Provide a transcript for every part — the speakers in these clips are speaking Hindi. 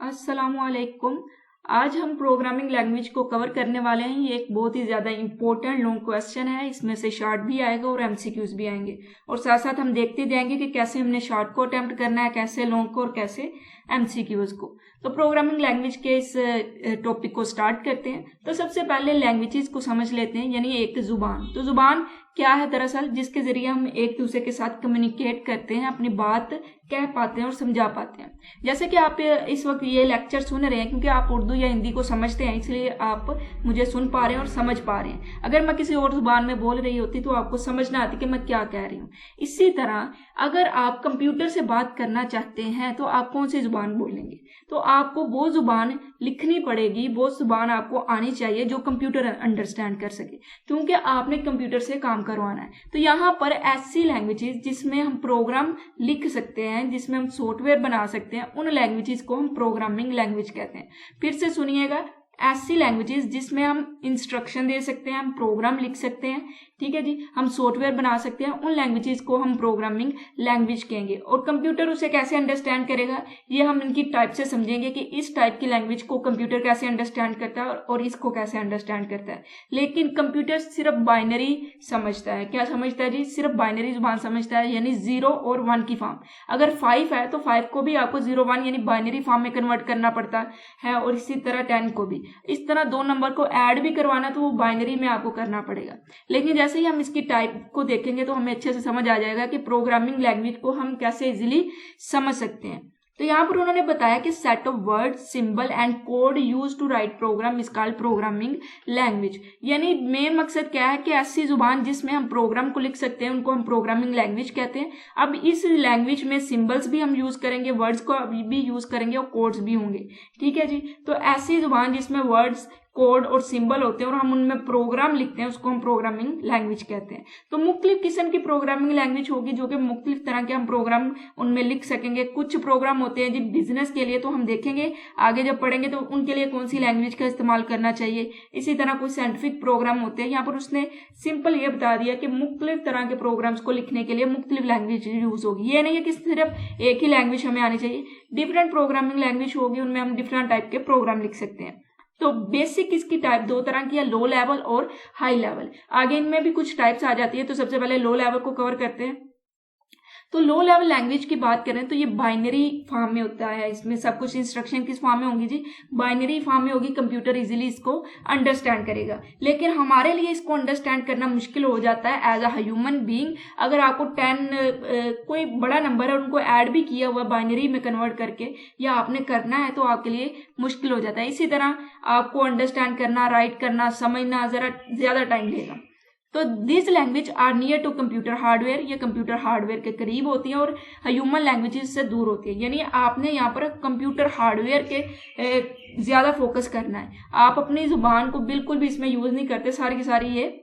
अस्सलामुअलैकुम। आज हम प्रोग्रामिंग लैंग्वेज को कवर करने वाले हैं। ये एक बहुत ही ज़्यादा इम्पोर्टेंट लॉन्ग क्वेश्चन है। इसमें से शॉर्ट भी आएगा और एमसीक्यूज भी आएंगे, और साथ साथ हम देखते जाएंगे कि कैसे हमने शॉर्ट को अटेम्प्ट करना है, कैसे लॉन्ग को और कैसे एमसीक्यूज को। तो प्रोग्रामिंग लैंग्वेज के इस टॉपिक को स्टार्ट करते हैं। तो सबसे पहले लैंग्वेजेस को समझ लेते हैं, यानी एक जुबान। तो जुबान क्या है? दरअसल जिसके जरिए हम एक दूसरे के साथ कम्युनिकेट करते हैं, अपनी बात कह पाते हैं और समझा पाते हैं। जैसे कि आप इस वक्त ये लेक्चर सुन रहे हैं, क्योंकि आप उर्दू या हिंदी को समझते हैं, इसलिए आप मुझे सुन पा रहे हैं और समझ पा रहे हैं। अगर मैं किसी और जुबान में बोल रही होती तो आपको समझ ना आती कि मैं क्या कह रही हूँ। इसी तरह अगर आप कंप्यूटर से बात करना चाहते हैं तो आप कौन सी जुबान बोलेंगे? तो आपको वो जुबान लिखनी पड़ेगी, वो जुबान आपको आनी चाहिए जो कंप्यूटर अंडरस्टैंड कर सके, क्योंकि आपने कंप्यूटर से काम करवाना है। तो यहाँ पर ऐसी लैंग्वेजेस जिसमें हम प्रोग्राम लिख सकते हैं, जिसमें हम सॉफ्टवेयर बना सकते हैं, उन लैंग्वेजेस को हम प्रोग्रामिंग लैंग्वेज कहते हैं। फिर से सुनिएगा, ऐसी लैंग्वेजेस जिसमें हम इंस्ट्रक्शन दे सकते हैं, हम प्रोग्राम लिख सकते हैं, ठीक है जी, हम सॉफ्टवेयर बना सकते हैं, उन लैंग्वेजेस को हम प्रोग्रामिंग लैंग्वेज कहेंगे। और कंप्यूटर उसे कैसे अंडरस्टैंड करेगा, ये हम इनकी टाइप से समझेंगे कि इस टाइप की लैंग्वेज को कंप्यूटर कैसे अंडरस्टैंड करता है और इसको कैसे अंडरस्टैंड करता है। लेकिन कंप्यूटर सिर्फ बाइनरी समझता है। क्या समझता है जी? सिर्फ बाइनरी जुबान समझता है, यानी 0 और 1 की फॉर्म। अगर 5 है तो 5 को भी आपको 0 1 यानी बाइनरी फॉर्म में कन्वर्ट करना पड़ता है, और इसी तरह 10 को भी। इस तरह 2 नंबर को ऐड भी करवाना तो वो बाइनरी में आपको करना पड़ेगा। लेकिन जैसे ही हम इसकी टाइप को देखेंगे तो हमें अच्छे से समझ आ जाएगा कि प्रोग्रामिंग लैंग्वेज को हम कैसे इजीली समझ सकते हैं। तो यहाँ पर उन्होंने बताया कि set of word, symbol and code use to write program is called programming language. यानी मेन मकसद क्या है कि ऐसी जुबान जिसमें हम प्रोग्राम को लिख सकते हैं, उनको हम प्रोग्रामिंग लैंग्वेज कहते हैं। अब इस लैंग्वेज में सिंबल्स भी हम यूज करेंगे, वर्ड्स को भी यूज करेंगे और कोड्स भी होंगे, ठीक है जी। तो ऐसी जुबान जिसमें वर्ड्स, कोड और सिंबल होते हैं और हम उनमें प्रोग्राम लिखते हैं, उसको हम प्रोग्रामिंग लैंग्वेज कहते हैं। तो मुख्तलिफ किस्म की प्रोग्रामिंग लैंग्वेज होगी जो कि मुख्तलिफ तरह के हम प्रोग्राम उनमें लिख सकेंगे। कुछ प्रोग्राम होते हैं जी बिजनेस के लिए, तो हम देखेंगे आगे जब पढ़ेंगे तो उनके लिए कौन सी लैंग्वेज का इस्तेमाल करना चाहिए। इसी तरह कुछ साइंटिफिक प्रोग्राम होते हैं। यहाँ पर उसने सिंपल ये बता दिया कि मुख्तलिफ तरह के प्रोग्राम्स को लिखने के लिए मुख्तलिफ लैंग्वेज यूज होगी। ये नहीं है कि सिर्फ एक ही लैंग्वेज हमें आनी चाहिए, डिफरेंट प्रोग्रामिंग लैंग्वेज होगी, उनमें हम डिफरेंट टाइप के प्रोग्राम लिख सकते हैं। तो बेसिक इसकी टाइप 2 तरह की है, लो लेवल और हाई लेवल। आगे इनमें भी कुछ टाइप्स आ जाती है। तो सबसे पहले लो लेवल को कवर करते हैं। तो लो लेवल लैंग्वेज की बात करें तो ये बाइनरी फॉर्म में होता है। इसमें सब कुछ इंस्ट्रक्शन किस फॉर्म में होंगी जी? बाइनरी फॉर्म में होगी। कंप्यूटर इजीली इसको अंडरस्टैंड करेगा। लेकिन हमारे लिए इसको अंडरस्टैंड करना मुश्किल हो जाता है एज अ ह्यूमन बीइंग। अगर आपको 10 कोई बड़ा नंबर है, उनको ऐड भी किया हुआ बाइनरी में कन्वर्ट करके, या आपने करना है, तो आपके लिए मुश्किल हो जाता है। इसी तरह आपको अंडरस्टैंड करना, राइट करना, समझना जरा ज्यादा टाइम लेगा। तो this language are near to computer hardware. ये कंप्यूटर हार्डवेयर के करीब होती हैं और ह्यूमन लैंग्वेजेस से दूर होती है। यानी आपने यहाँ पर कंप्यूटर हार्डवेयर के ज्यादा फोकस करना है। आप अपनी जुबान को बिल्कुल भी इसमें यूज नहीं करते, सारी की सारी ये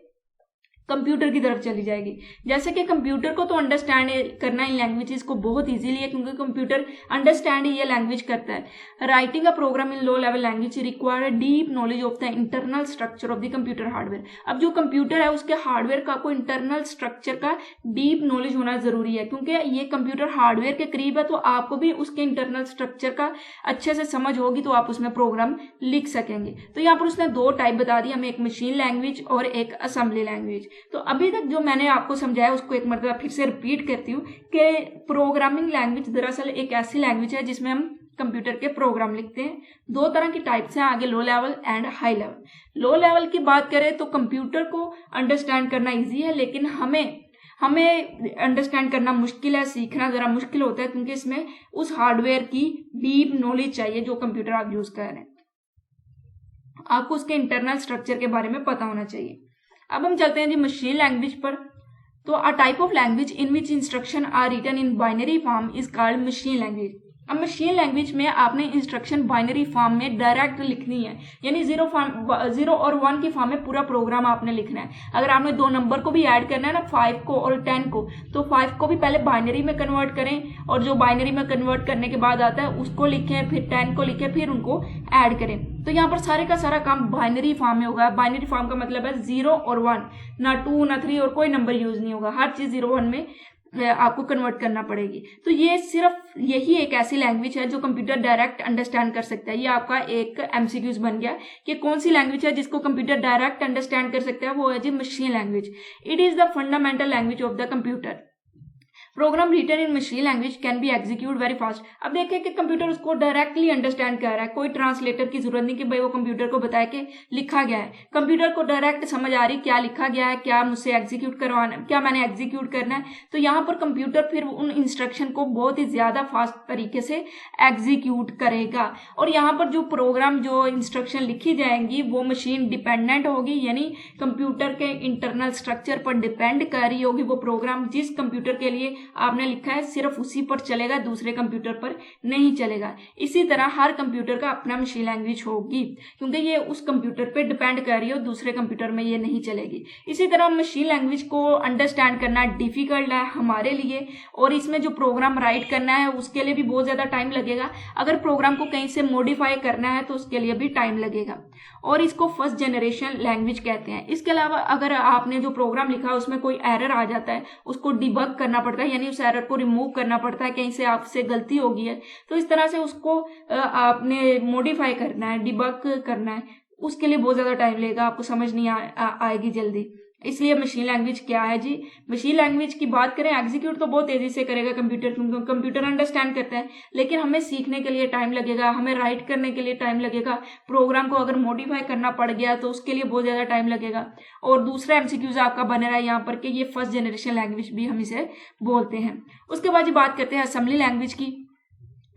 कंप्यूटर की तरफ चली जाएगी। जैसे कि कंप्यूटर को तो अंडरस्टैंड करना इन लैंग्वेजेस को बहुत इजीली है, क्योंकि कंप्यूटर अंडरस्टैंड ही ये लैंग्वेज करता है। Writing a program in low level language require deep knowledge of the internal structure of the computer hardware. अब जो कंप्यूटर है उसके हार्डवेयर का कोई इंटरनल स्ट्रक्चर का डीप नॉलेज होना जरूरी है, क्योंकि ये कंप्यूटर हार्डवेयर के करीब है। तो आपको भी उसके इंटरनल स्ट्रक्चर का अच्छे से समझ होगी तो आप उसमें प्रोग्राम लिख सकेंगे। तो यहाँ पर उसने 2 टाइप बता दी हमें, एक मशीन लैंग्वेज और एक असेंबली लैंग्वेज। तो अभी तक जो मैंने आपको समझाया उसको एक मरतबा फिर से रिपीट करती हूँ कि प्रोग्रामिंग लैंग्वेज दरअसल एक ऐसी लैंग्वेज है जिसमें हम कंप्यूटर के प्रोग्राम लिखते हैं। 2 तरह की टाइप्स हैं आगे, low level and high level. Low level की बात करें तो कंप्यूटर को अंडरस्टैंड करना इजी है, लेकिन हमें अंडरस्टैंड करना मुश्किल है, सीखना जरा मुश्किल होता है, क्योंकि इसमें उस हार्डवेयर की डीप नॉलेज चाहिए जो कंप्यूटर आप यूज कर रहे हैं। आपको उसके इंटरनल स्ट्रक्चर के बारे में पता होना चाहिए। अब हम चलते हैं जी मशीन लैंग्वेज पर। तो a type of language in which instruction are written in binary form is called machine language. अब मशीन लैंग्वेज में आपने इंस्ट्रक्शन बाइनरी फॉर्म में डायरेक्ट लिखनी है, यानी 0 और 1 की फॉर्म में पूरा प्रोग्राम आपने लिखना है। अगर आपने 2 नंबर को भी ऐड करना है ना, 5 को और 10 को, तो 5 को भी पहले बाइनरी में कन्वर्ट करें, और जो बाइनरी में कन्वर्ट करने के बाद आता है उसको लिखें, फिर 10 को लिखें, फिर उनको ऐड करें। तो यहाँ पर सारे का सारा काम बाइनरी फॉर्म में होगा। बाइनरी फॉर्म का मतलब है 0 और 1, ना 2 ना 3 और कोई नंबर यूज नहीं होगा। हर चीज 0 1 में आपको कन्वर्ट करना पड़ेगी। तो ये सिर्फ यही एक ऐसी लैंग्वेज है जो कंप्यूटर डायरेक्ट अंडरस्टैंड कर सकता है। ये आपका एक एमसीक्यूज बन गया कि कौन सी लैंग्वेज है जिसको कंप्यूटर डायरेक्ट अंडरस्टैंड कर सकता है, वो है जी machine language. It is the fundamental language of the computer. Program written in machine language can be execute very fast. अब देखिए कि कंप्यूटर उसको डायरेक्टली अंडरस्टैंड कर रहा है, कोई ट्रांसलेटर की जरूरत नहीं कि भाई वो कंप्यूटर को बताए कि लिखा गया है। कंप्यूटर को डायरेक्ट समझ आ रही क्या लिखा गया है, क्या मुझसे एग्जीक्यूट करवाना, क्या मैंने एग्जीक्यूट करना है। तो यहाँ पर कंप्यूटर फिर उन इंस्ट्रक्शन को बहुत ही ज्यादा फास्ट तरीके से एग्जीक्यूट करेगा। और यहाँ पर जो प्रोग्राम, जो इंस्ट्रक्शन लिखी जाएंगी वो मशीन डिपेंडेंट होगी, यानी कंप्यूटर के इंटरनल स्ट्रक्चर पर डिपेंड कर रही होगी। वो प्रोग्राम जिस कंप्यूटर के लिए आपने लिखा है सिर्फ उसी पर चलेगा, दूसरे कंप्यूटर पर नहीं चलेगा। इसी तरह हर कंप्यूटर का अपना मशीन लैंग्वेज होगी, क्योंकि ये उस कंप्यूटर पे डिपेंड कर रही है, दूसरे कंप्यूटर में ये नहीं चलेगी। इसी तरह मशीन लैंग्वेज को अंडरस्टैंड करना डिफिकल्ट है हमारे लिए, और इसमें जो प्रोग्राम राइट करना है उसके लिए भी बहुत ज्यादा टाइम लगेगा। अगर प्रोग्राम को कहीं से मॉडिफाई करना है तो उसके लिए भी टाइम लगेगा, और इसको फर्स्ट जनरेशन लैंग्वेज कहते हैं। इसके अलावा अगर आपने जो प्रोग्राम लिखा है उसमें कोई एरर आ जाता है, उसको डिबग करना पड़ता है, यानी उस एरर को रिमूव करना पड़ता है, कहीं से आपसे गलती होगी है तो इस तरह से उसको आपने मॉडिफाई करना है, डिबग करना है, उसके लिए बहुत ज्यादा टाइम लगेगा, आपको समझ नहीं आएगी जल्दी। इसलिए मशीन लैंग्वेज क्या है जी? मशीन लैंग्वेज की बात करें, एग्जीक्यूट तो बहुत तेजी से करेगा कंप्यूटर, क्योंकि कंप्यूटर अंडरस्टैंड करता है, लेकिन हमें सीखने के लिए टाइम लगेगा, हमें राइट करने के लिए टाइम लगेगा, प्रोग्राम को अगर मॉडिफाई करना पड़ गया तो उसके लिए बहुत ज्यादा टाइम लगेगा। और दूसरा एमसीक्यूज आपका बन रहा है यहाँ पर कि ये फर्स्ट जनरेशन लैंग्वेज भी हम इसे बोलते हैं। उसके बाद ये बात करते हैं असेंबली लैंग्वेज की।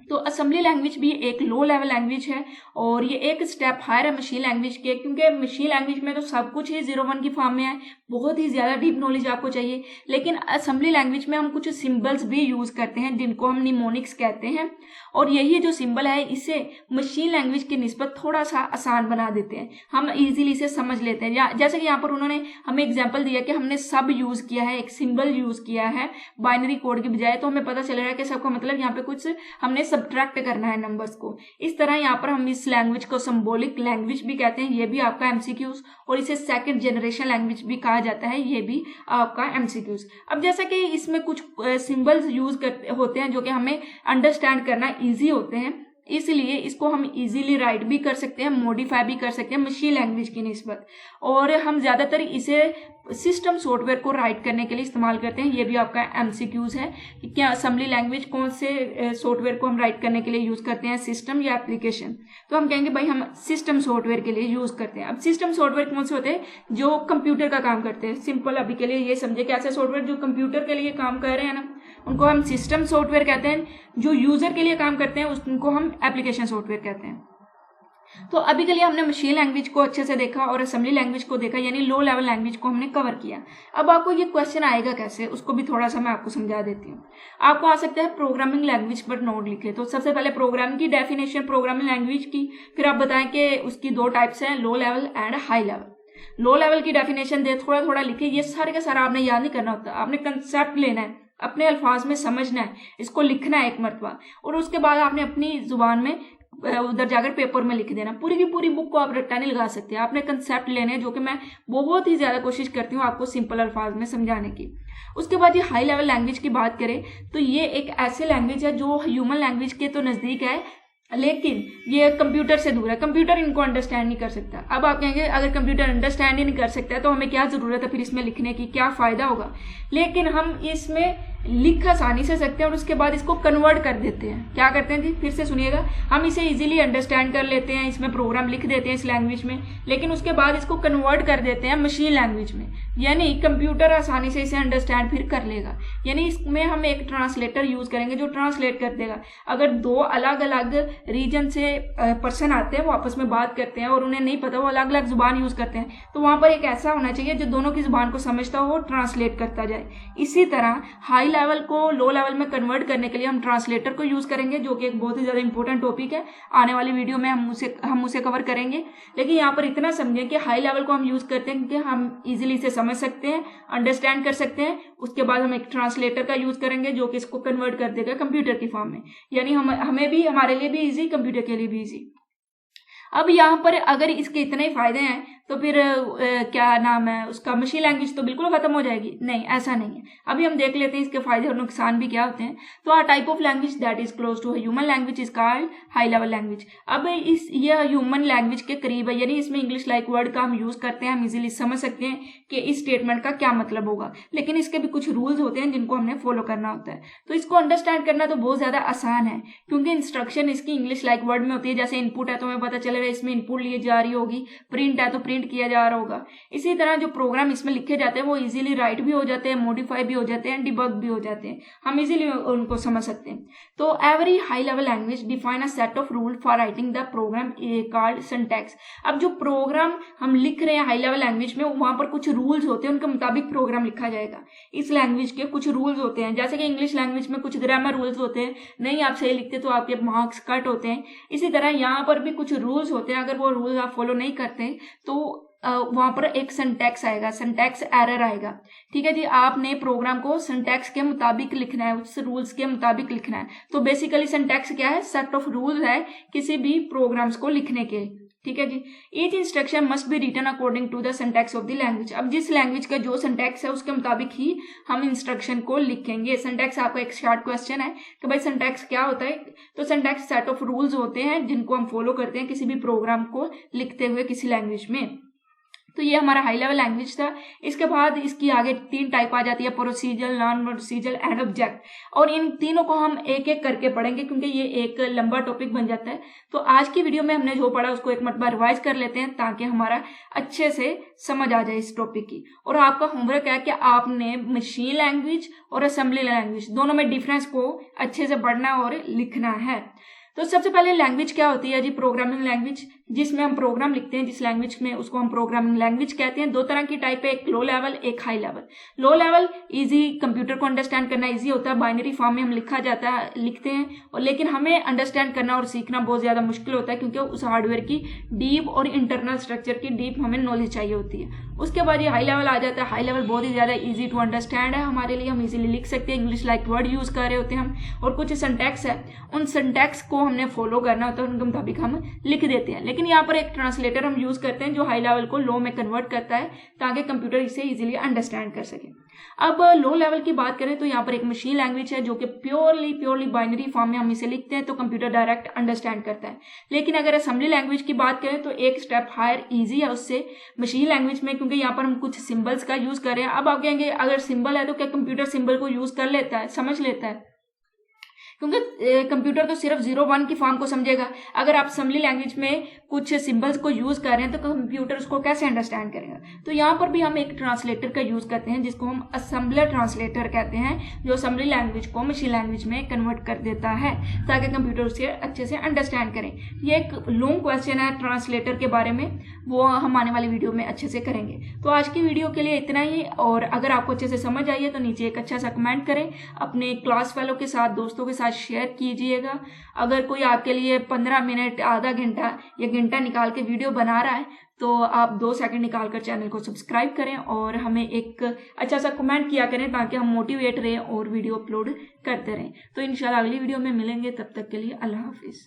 तो असेंबली लैंग्वेज भी एक लो लेवल लैंग्वेज है, और ये एक स्टेप हायर है मशीन लैंग्वेज के, क्योंकि मशीन लैंग्वेज में तो सब कुछ ही 0-1 की फॉर्म में है, बहुत ही ज्यादा डीप नॉलेज आपको चाहिए। लेकिन असेंबली लैंग्वेज में हम कुछ सिंबल्स भी यूज करते हैं जिनको हम निमोनिक्स कहते हैं, और यही जो सिंबल है इसे मशीन लैंग्वेज की निस्बत थोड़ा सा आसान बना देते हैं, हम इजीली इसे समझ लेते हैं। जैसे कि यहाँ पर उन्होंने हमें एग्जाम्पल दिया कि हमने सब यूज किया है, एक सिंबल यूज किया है बाइनरी कोड की बजाय, तो हमें पता चल रहा है कि सबका मतलब यहाँ पे कुछ हमने सब्ट्रैक्ट करना है नंबर्स को। इस तरह यहाँ पर हम इस लैंग्वेज को सिंबॉलिक लैंग्वेज भी कहते हैं, ये भी आपका एमसीक्यूज, और इसे सेकंड जनरेशन लैंग्वेज भी कहा जाता है, ये भी आपका एमसीक्यूज। अब जैसा कि इसमें कुछ सिंबल्स यूज होते हैं जो कि हमें अंडरस्टैंड करना इजी होते हैं, इसलिए इसको हम इजीली राइट भी कर सकते हैं, मॉडिफाई भी कर सकते हैं मशीन लैंग्वेज की निस्बत, और हम ज्यादातर इसे सिस्टम सॉफ्टवेयर को राइट करने के लिए इस्तेमाल करते हैं। ये भी आपका एमसीक्यूज है कि क्या असेंबली लैंग्वेज कौन से सॉफ्टवेयर को हम राइट करने के लिए यूज करते हैं, सिस्टम या एप्लीकेशन। तो हम कहेंगे भाई हम सिस्टम सॉफ्टवेयर के लिए यूज करते हैं। अब सिस्टम सॉफ्टवेयर कौन से होते हैं? जो कंप्यूटर का काम करते हैं। सिंपल अभी के लिए ये समझे कि ऐसे सॉफ्टवेयर जो कंप्यूटर के लिए काम कर रहे हैं ना, उनको हम सिस्टम सॉफ्टवेयर कहते हैं। जो यूजर के लिए काम करते हैं उनको हम एप्लीकेशन सॉफ्टवेयर कहते हैं। तो अभी के लिए हमने मशीन लैंग्वेज को अच्छे से देखा और असेंबली लैंग्वेज को देखा, यानी लो लेवल लैंग्वेज को हमने कवर किया। अब आपको ये क्वेश्चन आएगा कैसे, उसको भी थोड़ा सा मैं आपको समझा देती हूँ। आपको आ सकता है प्रोग्रामिंग लैंग्वेज पर नोट लिखे, तो सबसे पहले प्रोग्रामिंग की डेफिनेशन प्रोग्रामिंग लैंग्वेज की, फिर आप बताएं कि उसकी दो टाइप्स हैं, low level and high level. Low level की डेफिनेशन दे, थोड़ा थोड़ा लिखे, ये सारे का सारा आपने याद नहीं करना होता, आपने कंसेप्ट लेना है, अपने अल्फाज में समझना है, इसको लिखना है एक मरतबा, और उसके बाद आपने अपनी जुबान में उधर जाकर पेपर में लिख देना। पूरी की पूरी बुक को आप रट्टा नहीं लगा सकते, आपने कंसेप्ट लेने हैं, जो कि मैं बहुत ही ज्यादा कोशिश करती हूँ आपको सिंपल अल्फाज में समझाने की। उसके बाद ये हाई लेवल लैंग्वेज की बात करें तो ये एक ऐसे लैंग्वेज है जो ह्यूमन लैंग्वेज के तो नजदीक है, लेकिन ये कंप्यूटर से दूर है, कंप्यूटर इनको अंडरस्टैंड नहीं कर सकता। अब आप कहेंगे अगर कंप्यूटर अंडरस्टैंड ही नहीं कर सकता तो हमें क्या जरूरत है फिर इसमें लिखने की, क्या फायदा होगा। लेकिन हम इसमें लिख आसानी से सकते हैं और उसके बाद इसको कन्वर्ट कर देते हैं। क्या करते हैं जी, फिर से सुनिएगा, हम इसे इजीली अंडरस्टैंड कर लेते हैं, इसमें प्रोग्राम लिख देते हैं इस लैंग्वेज में, लेकिन उसके बाद इसको कन्वर्ट कर देते हैं मशीन लैंग्वेज में, यानी कंप्यूटर आसानी से इसे अंडरस्टैंड फिर कर लेगा। यानी इसमें हम एक ट्रांसलेटर यूज करेंगे जो ट्रांसलेट कर देगा। अगर दो अलग अलग रीजन से पर्सन आते हैं, वो आपस में बात करते हैं और उन्हें नहीं पता, वो अलग अलग जुबान यूज करते हैं, तो वहां पर एक ऐसा होना चाहिए जो दोनों की जुबान को समझता हो, वो ट्रांसलेट करता जाए। इसी तरह हाई लेवल को लो लेवल में कन्वर्ट करने के लिए हम ट्रांसलेटर को यूज करेंगे, जो कि एक बहुत ही ज्यादा इंपॉर्टेंट टॉपिक है, आने वाली वीडियो में हम उसे कवर करेंगे। लेकिन यहाँ पर इतना समझें कि हाई लेवल को हम यूज करते हैं क्योंकि हम इजीली इसे समझ सकते हैं, अंडरस्टैंड कर सकते हैं। उसके बाद हम एक ट्रांसलेटर का यूज करेंगे जो कि इसको कन्वर्ट कर देगा कंप्यूटर की फॉर्म में, यानी हमें भी, हमारे लिए भी इजी, कंप्यूटर के लिए भी इजी। अब यहाँ पर अगर इसके इतने ही फायदे हैं तो फिर क्या नाम है उसका, मशीन लैंग्वेज तो बिल्कुल खत्म हो जाएगी? नहीं, ऐसा नहीं है। अभी हम देख लेते हैं इसके फायदे और नुकसान भी क्या होते हैं। तो a type of language that is close to human language is called high level language. अब ये ह्यूमन लैंग्वेज के करीब है, यानी इसमें इंग्लिश लाइक वर्ड का हम यूज करते हैं, हम इजीली समझ सकते हैं कि इस स्टेटमेंट का क्या मतलब होगा, लेकिन इसके भी कुछ रूल्स होते हैं जिनको हमने फॉलो करना होता है। तो इसको अंडरस्टैंड करना तो बहुत ज्यादा आसान है, क्योंकि इंस्ट्रक्शन इसकी इंग्लिश लाइक वर्ड में होती है। जैसे इनपुट है तो हमें पता चलेगा इसमें इनपुट ली जा रही होगी, प्रिंट है तो प्रिंट किया जा रहा होगा। इसी तरह जो प्रोग्राम इसमें लिखे जाते हैं वो इजीली राइट भी हो जाते हैं, मॉडिफाई भी हो जाते हैं, डिबग भी हो जाते हैं, हम इजीली उनको समझ सकते हैं। तो every high level language define a set of rule for writing the program called syntax. अब जो प्रोग्राम हम लिख रहे हैं हाई लेवल लैंग्वेज में, वहां पर कुछ रूल्स होते हैं, उनके मुताबिक प्रोग्राम लिखा जाएगा। इस लैंग्वेज के कुछ रूल्स होते हैं, जैसे कि इंग्लिश लैंग्वेज में कुछ ग्रामर रूल्स होते हैं, नहीं आप सही लिखते तो आपके मार्क्स कट होते हैं। इसी तरह यहाँ पर भी कुछ रूल्स होते हैं, अगर वो रूल्स आप फॉलो नहीं करते तो वहां पर एक सिंटैक्स आएगा, सिंटैक्स एरर आएगा। ठीक है जी, आपने प्रोग्राम को सिंटैक्स के मुताबिक लिखना है, उस रूल्स के मुताबिक लिखना है। तो बेसिकली सिंटैक्स क्या है? सेट ऑफ रूल्स है किसी भी प्रोग्राम्स को लिखने के। ठीक है जी, each instruction must be written according to the syntax of the language. अब जिस लैंग्वेज का जो सिंटैक्स है उसके मुताबिक ही हम इंस्ट्रक्शन को लिखेंगे। सिंटैक्स आपका एक शॉर्ट क्वेश्चन है कि भाई सिंटैक्स क्या होता है? तो सिंटैक्स सेट ऑफ रूल्स होते हैं जिनको हम फॉलो करते हैं किसी भी प्रोग्राम को लिखते हुए किसी लैंग्वेज में। तो ये हमारा हाई लेवल लैंग्वेज था। इसके बाद इसकी आगे 3 टाइप आ जाती है, procedural, non procedural and object, और इन तीनों को हम एक एक करके पढ़ेंगे क्योंकि ये एक लंबा टॉपिक बन जाता है। तो आज की वीडियो में हमने जो पढ़ा उसको एक मरतबा रिवाइज कर लेते हैं ताकि हमारा अच्छे से समझ आ जाए इस टॉपिक की। और आपका होमवर्क है कि आपने मशीन लैंग्वेज और असेंबली लैंग्वेज दोनों में डिफरेंस को अच्छे से पढ़ना और लिखना है। तो सबसे पहले लैंग्वेज क्या होती है जी? प्रोग्रामिंग लैंग्वेज, जिसमें हम प्रोग्राम लिखते हैं जिस लैंग्वेज में, उसको हम प्रोग्रामिंग लैंग्वेज कहते हैं। 2 तरह की टाइप है, एक लो लेवल, एक high level. Low level easy, computer को अंडरस्टैंड करना इजी होता है, बाइनरी फॉर्म में हम लिखते हैं, और लेकिन हमें अंडरस्टैंड करना और सीखना बहुत ज्यादा मुश्किल होता है क्योंकि उस हार्डवेयर की डीप और इंटरनल स्ट्रक्चर की डीप हमें नॉलेज चाहिए होती है। उसके बाद ये हाई लेवल आ जाता है। हाई लेवल बहुत ही ज्यादा इजी टू अंडरस्टैंड है हमारे लिए, हम इजीली लिख सकते हैं, इंग्लिश लाइक वर्ड यूज कर रहे होते हैं हम, और कुछ सिंटैक्स है, उन सिंटैक्स को हमने फॉलो करना होता है, उनके मुताबिक हम लिख देते हैं। लेकिन यहाँ पर एक ट्रांसलेटर हम यूज करते हैं जो हाई लेवल को लो में कन्वर्ट करता है ताकि कंप्यूटर इसे इजीली अंडरस्टैंड कर सके। अब लो लेवल की बात करें तो यहाँ पर एक मशीन लैंग्वेज है जो कि प्योरली बाइनरी फॉर्म में हम इसे लिखते हैं तो कंप्यूटर डायरेक्ट अंडरस्टैंड करता है। लेकिन अगर असेंबली लैंग्वेज की बात करें तो एक स्टेप हायर इजी है उससे मशीन लैंग्वेज में, क्योंकि यहाँ पर हम कुछ सिंबल्स का यूज कर रहे हैं। अब आप कहेंगे अगर सिंबल है तो क्या कंप्यूटर सिंबल को यूज कर लेता है, समझ लेता है? क्योंकि कंप्यूटर तो सिर्फ 0-1 की फॉर्म को समझेगा। अगर आप असेंबली लैंग्वेज में कुछ सिंबल्स को यूज कर रहे हैं तो कंप्यूटर उसको कैसे अंडरस्टैंड करेगा? तो यहाँ पर भी हम एक ट्रांसलेटर का यूज करते हैं जिसको हम असेंबलर ट्रांसलेटर कहते हैं, जो असेंबली लैंग्वेज को मशीन लैंग्वेज में कन्वर्ट कर देता है ताकि कंप्यूटर उसे अच्छे से अंडरस्टैंड करें। ये एक लॉन्ग क्वेश्चन है ट्रांसलेटर के बारे में, वो हम आने वाली वीडियो में अच्छे से करेंगे। तो आज की वीडियो के लिए इतना ही, और अगर आपको अच्छे से समझ आई है तो नीचे एक अच्छा सा कमेंट करें, अपने क्लास फेलो के साथ, दोस्तों के साथ शेयर कीजिएगा। अगर कोई आपके लिए 15 मिनट, आधा घंटा या घंटा निकाल के वीडियो बना रहा है तो आप 2 सेकंड निकाल कर चैनल को सब्सक्राइब करें और हमें एक अच्छा सा कमेंट किया करें ताकि हम मोटिवेट रहें और वीडियो अपलोड करते रहें। तो इंशाल्लाह अगली वीडियो में मिलेंगे, तब तक के लिए अल्लाह हाफिज।